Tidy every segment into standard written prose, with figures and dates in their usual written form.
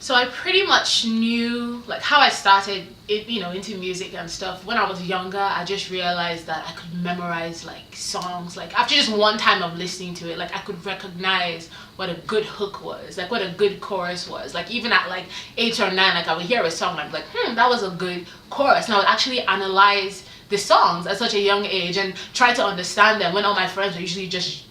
So I pretty much knew like how I started it, into music and stuff. When I was younger, I just realized that I could memorize like songs. Like after just one time of listening to it, like I could recognize what a good hook was, like what a good chorus was. Like even at like 8 or 9, like I would hear a song, I'd be like, that was a good chorus. And I would actually analyze the songs at such a young age and try to understand them when all my friends were usually just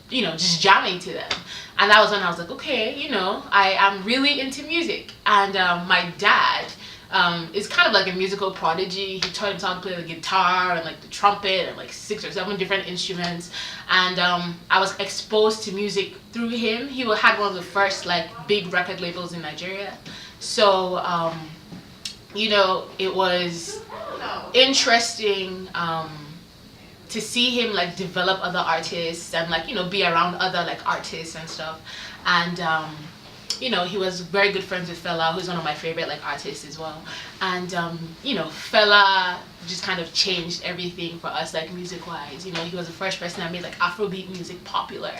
jamming to them. And that was when I was like, okay, I am really into music. And my dad is kind of like a musical prodigy. He taught himself to play the guitar and like the trumpet and like 6 or 7 different instruments. And I was exposed to music through him. He had one of the first like big record labels in Nigeria. So, it was interesting to see him like develop other artists and like be around other like artists and stuff. And he was very good friends with Fela, who's one of my favorite like artists as well. And Fela just kind of changed everything for us like music wise. He was the first person that made like Afrobeat music popular,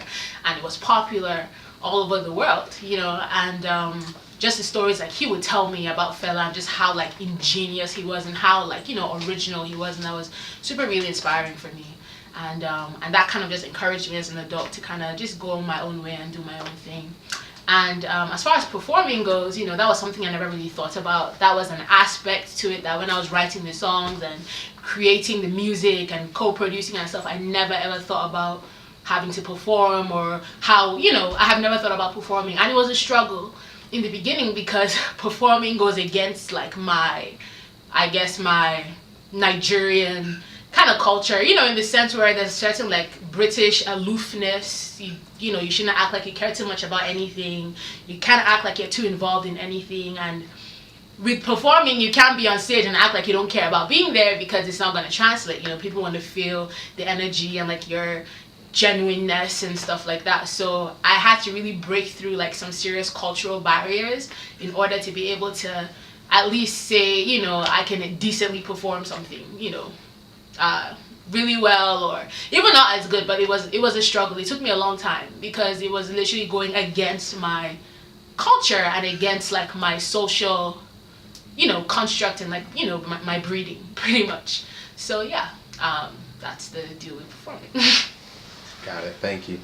and it was popular all over the world. And just the stories like he would tell me about Fela and just how like ingenious he was and how like original he was, and that was super really inspiring for me. And that kind of just encouraged me as an adult to kind of just go my own way and do my own thing. And as far as performing goes, that was something I never really thought about. That was an aspect to it that when I was writing the songs and creating the music and co-producing and stuff, I never ever thought about having to perform, or how I have never thought about performing. And it was a struggle in the beginning because performing goes against like my Nigerian kind of culture, in the sense where there's certain like British aloofness. You shouldn't act like you care too much about anything. You can't act like you're too involved in anything. And with performing, you can't be on stage and act like you don't care about being there, because it's not going to translate. People want to feel the energy and like your genuineness and stuff like that. So I had to really break through like some serious cultural barriers in order to be able to at least say, I can decently perform something, really well, or even not as good. But it was a struggle. It took me a long time because it was literally going against my culture and against like my social, construct and like, my breeding pretty much. So yeah, that's the deal with performing. Got it. Thank you.